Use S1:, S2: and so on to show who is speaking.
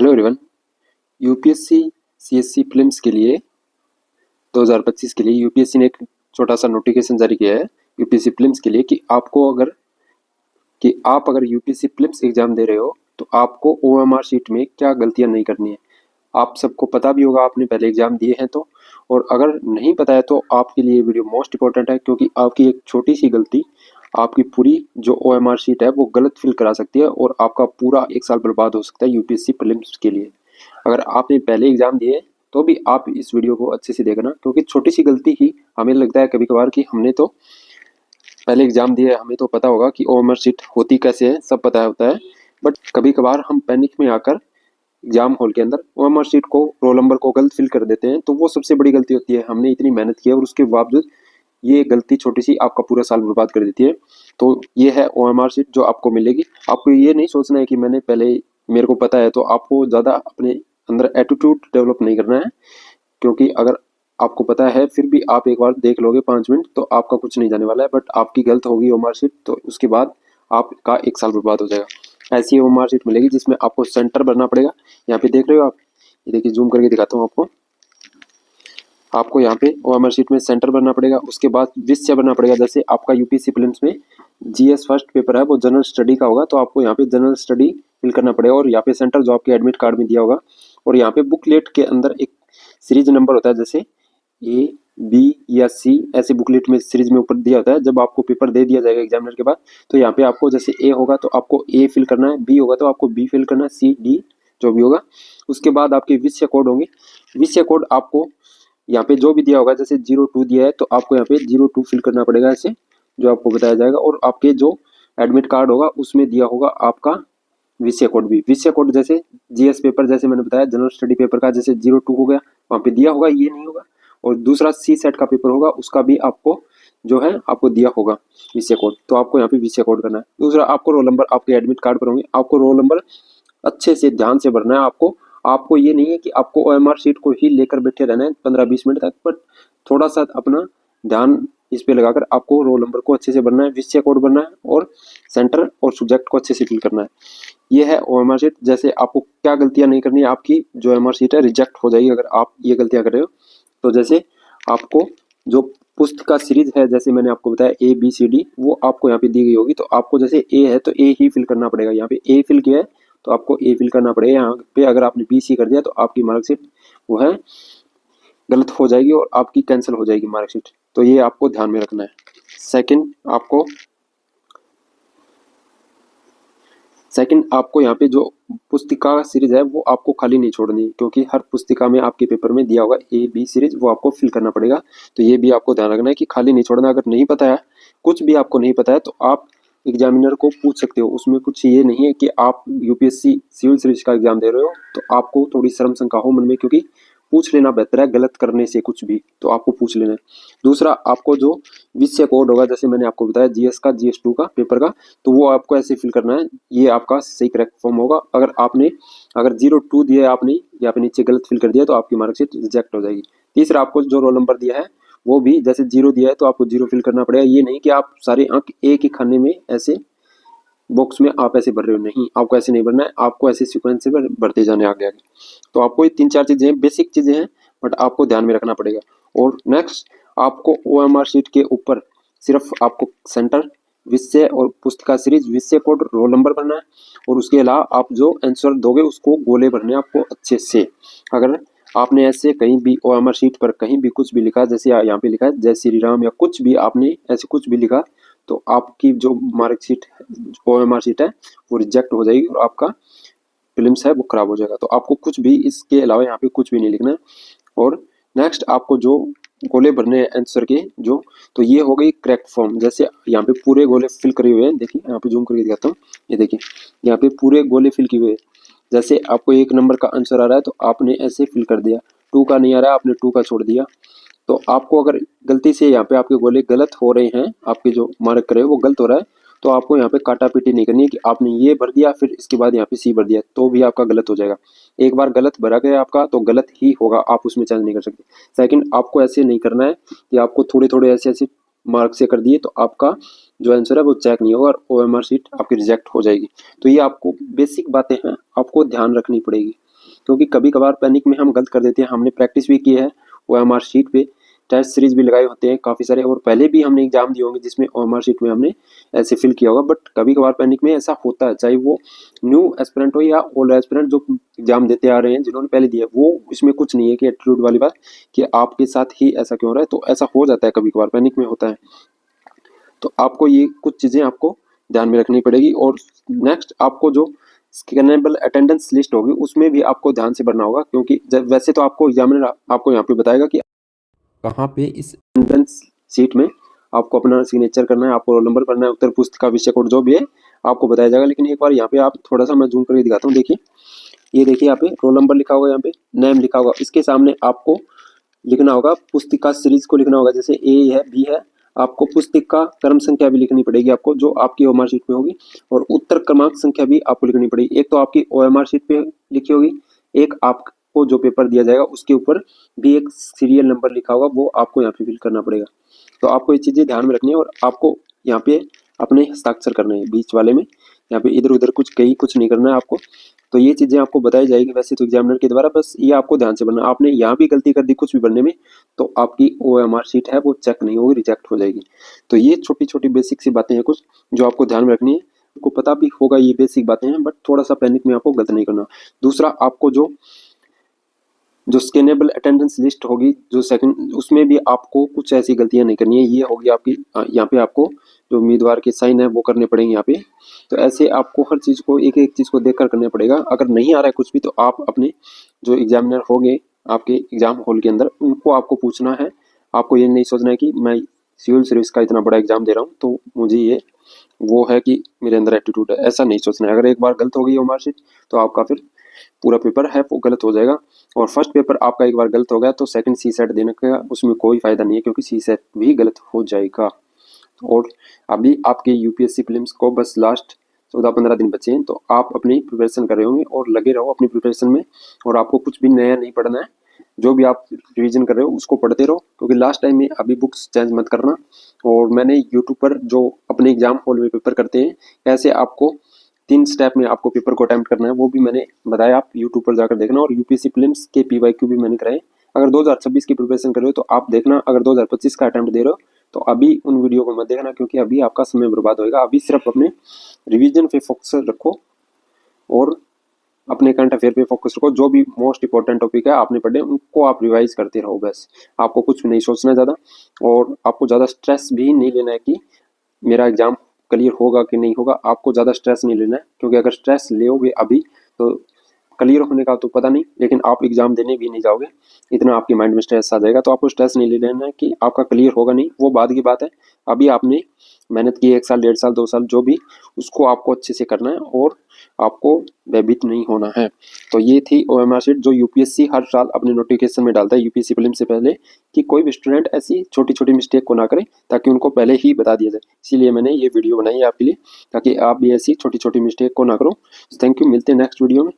S1: Hello everyone. UPSC CSC prelims के लिए 2025 के लिए यूपीएससी ने एक छोटा सा नोटिफिकेशन जारी किया है यूपीएससी प्रीलिम्स के लिए कि आप अगर यूपीएससी प्रीलिम्स एग्जाम दे रहे हो तो आपको ओएमआर शीट में क्या गलतियां नहीं करनी है। आप सबको पता भी होगा, आपने पहले एग्जाम दिए हैं तो, और अगर नहीं पता है तो आपके लिए वीडियो मोस्ट इंपॉर्टेंट है, क्योंकि आपकी एक छोटी सी गलती आपकी पूरी जो ओएमआर शीट है वो गलत फिल करा सकती है और आपका पूरा एक साल बर्बाद हो सकता है यूपीएससी प्रीलिम्स के लिए। अगर आपने पहले एग्जाम दिए तो भी आप इस वीडियो को अच्छे से देखना, क्योंकि छोटी सी गलती ही हमें लगता है कभी कभार कि हमने तो पहले एग्जाम दिए, हमें तो पता होगा कि ओएमआर शीट होती कैसे है, सब पता होता है। बट कभी कभार हम पैनिक में आकर एग्जाम हॉल के अंदर ओएमआर शीट को, रोल नंबर को गलत फिल कर देते हैं, तो वो सबसे बड़ी गलती होती है। हमने इतनी मेहनत की है और उसके बावजूद ये गलती छोटी सी आपका पूरा साल बर्बाद कर देती है। तो ये है ओएमआर शीट जो आपको मिलेगी। आपको ये नहीं सोचना है कि मैंने पहले, मेरे को पता है, तो आपको ज़्यादा अपने अंदर एटीट्यूड डेवलप नहीं करना है, क्योंकि अगर आपको पता है फिर भी आप एक बार देख लोगे 5 मिनट तो आपका कुछ नहीं जाने वाला है। बट आपकी गलत होगी ओएमआर शीट तो उसके बाद आपका एक साल बर्बाद हो जाएगा। ऐसी ओएमआर शीट मिलेगी जिसमें आपको सेंटर भरना पड़ेगा। यहाँ पे देख रहे हो आप, ये देखिए, जूम करके दिखाता हूँ आपको यहाँ पे ओएमआर शीट में सेंटर भरना पड़ेगा। उसके बाद विषय भरना पड़ेगा। जैसे आपका यूपीएससी प्रीलिम्स में जीएस फर्स्ट पेपर है वो जनरल स्टडी का होगा, तो आपको यहाँ पे जनरल स्टडी फिल करना पड़ेगा और यहाँ पे सेंटर जो आपके एडमिट कार्ड में दिया होगा। और यहाँ पे बुकलेट के अंदर एक सीरीज नंबर होता है, जैसे ए बी या सी, ऐसे बुकलेट में सीरीज में ऊपर दिया होता है। जब आपको पेपर दे दिया जाएगा एग्जामिनर के पास, तो यहाँ पे आपको जैसे ए होगा तो आपको ए फिल करना है, बी होगा तो आपको बी फिल करना है, सी डी जो भी होगा। उसके बाद आपके विषय कोड होंगे। विषय कोड आपको यहाँ पे जो भी दिया होगा, जैसे 02 दिया है तो आपको यहाँ पे 02 फिल करना पड़ेगा, ऐसे जो आपको बताया जाएगा। और आपके जो एडमिट कार्ड होगा उसमें दिया होगा आपका विषय कोड भी। विषय कोड जैसे जीएस पेपर, जैसे मैंने बताया जनरल स्टडी पेपर का जैसे 02 हो गया, वहाँ पे दिया होगा, ये नहीं होगा। और दूसरा सी सेट का पेपर होगा, उसका भी आपको जो है आपको दिया होगा विषय कोड, तो आपको यहाँ पे विषय कोड करना है। दूसरा आपको रोल नंबर आपके एडमिट कार्ड पर होंगे, आपको रोल नंबर अच्छे से ध्यान से भरना है। आपको ये नहीं है कि आपको ओएमआर शीट को ही लेकर बैठे रहना है 15-20 मिनट तक, बट थोड़ा सा अपना ध्यान इस पे लगाकर आपको रोल नंबर को अच्छे से भरना है, विषय कोड भरना है और सेंटर और सब्जेक्ट को अच्छे से फिल करना है। ये है ओएमआर शीट। जैसे आपको क्या गलतियां नहीं करनी है, आपकी जो ओएमआर शीट है रिजेक्ट हो जाएगी अगर आप ये गलतियां कर रहे हो। तो जैसे आपको जो पुस्तक सीरीज है, जैसे मैंने आपको बताया ए बी सी डी, वो आपको यहाँ पे दी गई होगी। तो आपको जैसे ए है तो ए ही फिल करना पड़ेगा। यहाँ पे ए फिल किया है तो आपको ए फिल करना पड़ेगा। यहाँ पे अगर आपने बी सी कर दिया तो आपकी मार्कशीट वो है गलत हो जाएगी और आपकी कैंसिल हो जाएगी मार्कशीट। तो ये आपको ध्यान में रखना है। सेकंड आपको यहाँ पे जो पुस्तिका सीरीज है वो आपको खाली नहीं छोड़नी, क्योंकि हर पुस्तिका में आपके पेपर में दिया होगा ए बी सीरीज, वो आपको फिल करना पड़ेगा। तो ये भी आपको ध्यान रखना है कि खाली नहीं छोड़ना। अगर नहीं पता है, कुछ भी आपको नहीं पता है, तो आप एग्जामिनर को पूछ सकते हो। उसमें कुछ ये नहीं है कि आप यूपीएससी सिविल सर्विस का एग्जाम दे रहे हो तो आपको थोड़ी शर्म शंका हो मन में, क्योंकि पूछ लेना बेहतर है गलत करने से। कुछ भी तो आपको पूछ लेना है। दूसरा आपको जो विषय कोड होगा, जैसे मैंने आपको बताया जीएस का, GS2 का पेपर का, तो वो आपको ऐसे फिल करना है। ये आपका सही करेक्ट फॉर्म होगा। अगर 02 दिया है आपने या पे नीचे गलत फिल कर दिया तो आपकी मार्कशीट रिजेक्ट हो जाएगी। तीसरा आपको जो रोल नंबर दिया है वो भी जैसे 0 दिया है तो आपको 0 फिल करना पड़ेगा। ये नहीं कि आप सारे अंक एक ही खाने में ऐसे बॉक्स में आप ऐसे भर रहे हो, नहीं, आपको ऐसे नहीं भरना है। आपको ऐसे सीक्वेंस से भरते जाने आगे आगे। तो आपको ये 3-4 चीजें हैं, बेसिक चीजें हैं, बट आपको ध्यान में रखना पड़ेगा। और नेक्स्ट आपको ओएमआर शीट के ऊपर सिर्फ आपको सेंटर, विषय और पुस्तिका सीरीज, विषय कोड, रोल नंबर भरना है। और उसके अलावा आप जो आंसर दोगे उसको गोले भरने आपको अच्छे से। अगर आपने ऐसे कहीं भी ओएमआर शीट पर कहीं भी कुछ भी लिखा, जैसे यहाँ पे लिखा है जय श्री राम या कुछ भी आपने ऐसे कुछ भी लिखा, तो आपकी जो मार्कशीट ओएमआर शीट है वो रिजेक्ट हो जाएगी और आपका प्रीलिम्स है वो खराब हो जाएगा। तो आपको कुछ भी इसके अलावा यहाँ पे कुछ भी नहीं लिखना है। और नेक्स्ट आपको जो गोले भरने हैं आंसर के जो, तो ये हो गई करेक्ट फॉर्म। जैसे यहाँ पे पूरे गोले फिल करे हुए हैं, देखिए यहाँ पे जूम करके दिखाता हूँ, ये देखिए यहाँ पे पूरे गोले फिल किए हुए हैं। जैसे आपको 1 नंबर का आंसर आ रहा है तो आपने ऐसे फिल कर दिया, 2 का नहीं आ रहा है आपने 2 का छोड़ दिया। तो आपको अगर गलती से यहाँ पे आपके गोले गलत हो रहे हैं, आपके जो मार्क करे वो गलत हो रहा है, तो आपको यहाँ पे काटा पीटी नहीं करनी है कि आपने ये भर दिया फिर इसके बाद यहाँ पे सी भर दिया, तो भी आपका गलत हो जाएगा। एक बार गलत भरा गया आपका तो गलत ही होगा, आप उसमें चेंज नहीं कर सकते। सेकंड आपको ऐसे नहीं करना है कि आपको थोड़े थोड़े ऐसे ऐसे मार्क से कर दिए तो आपका जो आंसर है वो चेक नहीं होगा और ओएमआर शीट आपकी रिजेक्ट हो जाएगी। तो ये आपको बेसिक बातें हैं, आपको ध्यान रखनी पड़ेगी। क्योंकि कभी कभार पैनिक में हम गलत कर देते हैं। हमने प्रैक्टिस भी की है, OMR शीट पे टेस्ट सीरीज भी लगाए होते हैं काफ़ी सारे, और पहले भी हमने एग्जाम दिए होंगे जिसमें OMR शीट में हमने ऐसे फिल किया होगा। बट कभी कभार पैनिक में ऐसा होता है, चाहे वो न्यू एस्पिरेंट हो या ओल्ड एस्पिरेंट जो एग्जाम देते आ रहे हैं, जिन्होंने पहले दिया, वो इसमें कुछ नहीं है कि एटीट्यूड वाली बात कि आपके साथ ही ऐसा क्यों हो रहा है। तो ऐसा हो जाता है, कभी कभार पैनिक में होता है। तो आपको ये कुछ चीज़ें आपको ध्यान में रखनी पड़ेगी। और नेक्स्ट आपको जो स्कैनेबल अटेंडेंस लिस्ट होगी उसमें भी आपको ध्यान से भरना होगा, क्योंकि वैसे तो आपको एग्जामिनर आपको यहाँ पे बताएगा कि कहाँ पे इस अटेंडेंस सीट में आपको अपना सिग्नेचर करना है, आपको रोल नंबर भरना है, उत्तर पुस्तिका विषय कोड जो भी है आपको बताया जाएगा। लेकिन एक बार यहाँ पे आप थोड़ा सा मैं जूम करके दिखाता हूँ। देखिए, ये देखिए यहाँ पे रोल नंबर लिखा होगा, यहाँ पे नेम लिखा होगा, इसके सामने आपको लिखना होगा पुस्तिका सीरीज को लिखना होगा, जैसे ए है, बी है, आपको पुस्तिका क्रम संख्या भी लिखनी पड़ेगी आपको, जो आपकी OMR शीट में होगी, और उत्तर क्रमांक संख्या भी आपको लिखनी पड़ेगी। एक तो आपकी OMR शीट पे लिखी होगी, एक आपको जो पेपर दिया जाएगा उसके ऊपर भी एक सीरियल नंबर लिखा होगा, वो आपको यहाँ पे फिल करना पड़ेगा। तो आपको ये चीज़ें ध्यान में रखनी है, और आपको यहाँ पे अपने हस्ताक्षर करने हैं बीच वाले में, यहाँ पे इधर उधर कुछ कहीं कुछ नहीं करना है आपको। तो ये चीज़ें आपको बताई जाएगी वैसे तो एग्जामिनर के द्वारा, बस ये आपको ध्यान से बनना। आपने यहाँ भी गलती कर दी कुछ भी बनने में, तो आपकी OMR शीट है वो चेक नहीं होगी, रिजेक्ट हो जाएगी। तो ये छोटी छोटी बेसिक सी बातें हैं कुछ जो आपको ध्यान में रखनी है। आपको पता भी होगा ये बेसिक बातें हैं, बट थोड़ा सा पैनिक में आपको गलत नहीं करना। दूसरा, आपको जो स्कैनेबल अटेंडेंस लिस्ट होगी जो सेकंड, उसमें भी आपको कुछ ऐसी गलतियां नहीं करनी है। ये होगी आपकी यहाँ पे आपको जो उम्मीदवार के साइन है वो करने पड़ेंगे यहाँ पे। तो ऐसे आपको हर चीज़ को एक एक चीज़ को देखकर करना पड़ेगा। अगर नहीं आ रहा है कुछ भी तो आप अपने जो एग्जामिनर होंगे आपके एग्जाम हॉल के अंदर, उनको आपको पूछना है। आपको ये नहीं सोचना है कि मैं सिविल सर्विस का इतना बड़ा एग्जाम दे रहा हूँ तो मुझे ये वो है कि मेरे अंदर एटीट्यूड है, ऐसा नहीं सोचना है। अगर एक बार गलत हो गई OMR शीट तो आपका फिर पूरा पेपर है वो गलत हो जाएगा। और फर्स्ट पेपर आपका एक बार गलत हो गया तो सेकंड CSET देने का उसमें कोई फायदा नहीं है, क्योंकि CSET भी गलत हो जाएगा। और अभी आपके UPSC प्रीलिम्स को बस लास्ट 14-15 दिन बचे हैं, तो आप अपनी प्रिपरेशन कर रहे होंगे और लगे रहो अपनी प्रिपरेशन में। और आपको कुछ भी नया नहीं पढ़ना है, जो भी आप रिवीजन कर रहे हो उसको पढ़ते रहो, क्योंकि लास्ट टाइम में अभी बुक्स चेंज मत करना। और मैंने यूट्यूब पर जो अपने एग्जाम हॉल में पेपर करते हैं, कैसे आपको 3 स्टेप में आपको पेपर को अटेम्प्ट करना है, वो भी मैंने बताया, आप यूट्यूब पर जाकर देखना। और UPSC प्रीलिम्स के PYQ भी मैंने कराए। अगर 2026 की प्रिपरेशन कर रहे हो तो आप देखना, अगर 2025 का अटेम्प्ट दे रहे हो तो अभी उन वीडियो को मत देखना, क्योंकि अभी आपका समय बर्बाद होएगा। अभी सिर्फ अपने रिवीजन पे फोकस रखो और अपने करंट अफेयर पे फोकस रखो। जो भी मोस्ट इंपॉर्टेंट टॉपिक है आपने पढ़े उनको आप रिवाइज करते रहो बस। आपको कुछ नहीं सोचना ज़्यादा, और आपको ज़्यादा स्ट्रेस भी नहीं लेना है कि मेरा एग्जाम क्लियर होगा कि नहीं होगा। आपको ज़्यादा स्ट्रेस नहीं लेना है, क्योंकि अगर स्ट्रेस लोगे अभी तो क्लियर होने का तो पता नहीं, लेकिन आप एग्जाम देने भी नहीं जाओगे, इतना आपके माइंड में स्ट्रेस आ जाएगा। तो आपको स्ट्रेस नहीं ले लेना है कि आपका क्लियर होगा नहीं, वो बाद की बात है। अभी आपने मेहनत की 1 साल 1.5 साल 2 साल जो भी, उसको आपको अच्छे से करना है और आपको भयभीत नहीं होना है। तो ये थी OMR शीट जो UPSC हर साल अपने नोटिफिकेशन में डालता है UPSC प्रीलिम्स से पहले, कि कोई भी स्टूडेंट ऐसी छोटी छोटी मिस्टेक को ना करे, ताकि उनको पहले ही बता दिया जाए। इसीलिए मैंने ये वीडियो बनाई है आपके लिए, ताकि आप भी ऐसी छोटी छोटी मिस्टेक को ना करो। थैंक यू, मिलते हैं नेक्स्ट वीडियो में।